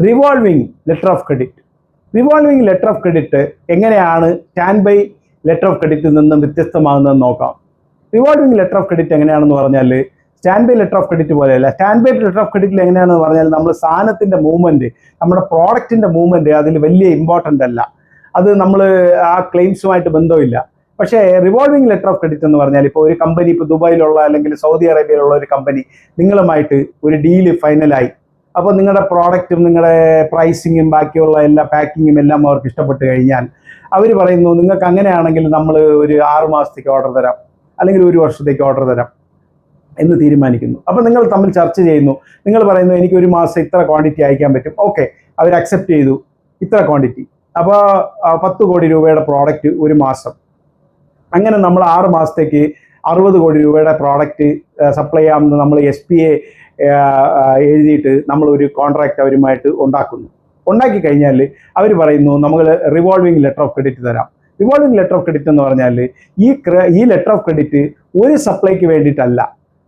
Revolving letter of credit. Revolving letter of credit എങ്ങനെയാണ് stand by letter of ക്രെഡിറ്റിൽ നിന്നും വ്യത്യസ്തമാകുന്നതെന്ന് നോക്കാം. റിവോൾവിംഗ് ലെറ്റർ ഓഫ് ക്രെഡിറ്റ് എങ്ങനെയാണെന്ന് പറഞ്ഞാൽ stand by letter of credit പോലെയല്ല. സ്റ്റാൻഡ് ബൈ ലെറ്റർ ഓഫ് ക്രെഡിറ്റിൽ എങ്ങനെയാണെന്ന് പറഞ്ഞാൽ നമ്മൾ സാധനത്തിൻ്റെ മൂവ്മെൻറ്റ്, നമ്മുടെ പ്രോഡക്റ്റിൻ്റെ മൂവ്മെൻറ്റ് അതിൽ വലിയ ഇമ്പോർട്ടൻ്റ് അല്ല, അത് നമ്മൾ ആ ക്ലെയിംസുമായിട്ട് ബന്ധമില്ല. പക്ഷേ റിവോൾവിംഗ് ലെറ്റർ ഓഫ് ക്രെഡിറ്റ് എന്ന് പറഞ്ഞാൽ ഇപ്പോൾ ഒരു കമ്പനി, ഇപ്പോൾ ദുബായിലുള്ള അല്ലെങ്കിൽ സൗദി അറേബ്യയിലുള്ള ഒരു കമ്പനി നിങ്ങളുമായിട്ട് ഒരു ഡീല് ഫൈനലായി. അപ്പോൾ നിങ്ങളുടെ പ്രോഡക്റ്റും നിങ്ങളുടെ പ്രൈസിങ്ങും ബാക്കിയുള്ള എല്ലാ പാക്കിങ്ങും എല്ലാം അവർക്ക് ഇഷ്ടപ്പെട്ട് കഴിഞ്ഞാൽ അവർ പറയുന്നു നിങ്ങൾക്ക് അങ്ങനെയാണെങ്കിൽ നമ്മൾ ഒരു 6 മാസത്തേക്ക് ഓർഡർ തരാം, അല്ലെങ്കിൽ 1 വർഷത്തേക്ക് ഓർഡർ തരാം എന്ന് തീരുമാനിക്കുന്നു. അപ്പോൾ നിങ്ങൾ തമ്മിൽ ചർച്ച ചെയ്യുന്നു. നിങ്ങൾ പറയുന്നു എനിക്ക് 1 മാസം ഇത്ര ക്വാണ്ടിറ്റി അയക്കാൻ പറ്റും. ഓക്കെ, അവർ അക്സെപ്റ്റ് ചെയ്തു ഇത്ര ക്വാണ്ടിറ്റി. അപ്പോൾ 10 കോടി രൂപയുടെ പ്രോഡക്റ്റ് 1 മാസം. അങ്ങനെ നമ്മൾ 6 മാസത്തേക്ക് 60 കോടി രൂപയുടെ പ്രോഡക്റ്റ് സപ്ലൈ ചെയ്യാമെന്ന് നമ്മൾ SPA എഴുതിയിട്ട് നമ്മളൊരു കോൺട്രാക്റ്റ് അവരുമായിട്ട് ഉണ്ടാക്കി കഴിഞ്ഞാൽ അവർ പറയുന്നു നമ്മൾ റിവോൾവിംഗ് ലെറ്റർ ഓഫ് ക്രെഡിറ്റ് തരാം. റിവോൾവിംഗ് ലെറ്റർ ഓഫ് ക്രെഡിറ്റ് എന്ന് പറഞ്ഞാൽ ഈ ലെറ്റർ ഓഫ് ക്രെഡിറ്റ് ഒരു സപ്ലൈക്ക് വേണ്ടിയിട്ടല്ല.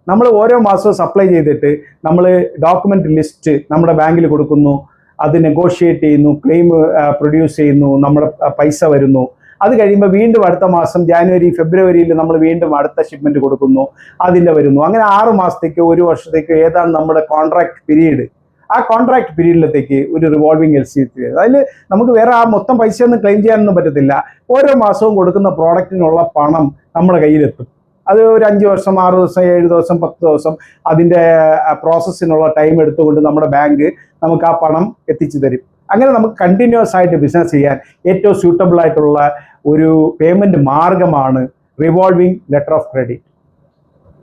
നമ്മൾ ഓരോ മാസവും സപ്ലൈ ചെയ്തിട്ട് നമ്മൾ ഡോക്യുമെൻ്റ് ലിസ്റ്റ് നമ്മുടെ ബാങ്കിൽ കൊടുക്കുന്നു, അത് നെഗോഷിയേറ്റ് ചെയ്യുന്നു, ക്ലെയിം പ്രൊഡ്യൂസ് ചെയ്യുന്നു, നമ്മുടെ പൈസ വരുന്നു. അത് കഴിയുമ്പോൾ വീണ്ടും അടുത്ത മാസം ജാനുവരി ഫെബ്രുവരിയിൽ നമ്മൾ വീണ്ടും അടുത്ത ഷിപ്മെൻറ്റ് കൊടുക്കുന്നു, അതിൻ്റെ വരുന്നു. അങ്ങനെ 6 മാസത്തേക്ക് 1 വർഷത്തേക്ക് ഏതാണ് നമ്മുടെ കോൺട്രാക്ട് പീരീഡ്. ആ കോൺട്രാക്ട് പീരീഡിലത്തേക്ക് ഒരു റിവോൾവിംഗ് LC അതിൽ നമുക്ക് വേറെ ആ മൊത്തം പൈസയൊന്നും ക്ലെയിം ചെയ്യാനൊന്നും പറ്റത്തില്ല. ഓരോ മാസവും കൊടുക്കുന്ന പ്രോഡക്റ്റിനുള്ള പണം നമ്മുടെ കയ്യിലെത്തും. അത് ഒരു 5 വർഷം, 6 ദിവസം, 7 ദിവസം, 10 ദിവസം അതിൻ്റെ പ്രോസസ്സിനുള്ള ടൈം എടുത്തുകൊണ്ട് നമ്മുടെ ബാങ്ക് നമുക്ക് ആ പണം എത്തിച്ചു തരും. അങ്ങനെ നമുക്ക് കണ്ടിന്യൂസ് ആയിട്ട് ബിസിനസ് ചെയ്യാൻ ഏറ്റവും സ്യൂട്ടബിൾ ആയിട്ടുള്ള ഒരു പേയ്മെൻറ്റ് മാർഗമാണ് റിവോൾവിംഗ് ലെറ്റർ ഓഫ് ക്രെഡിറ്റ്.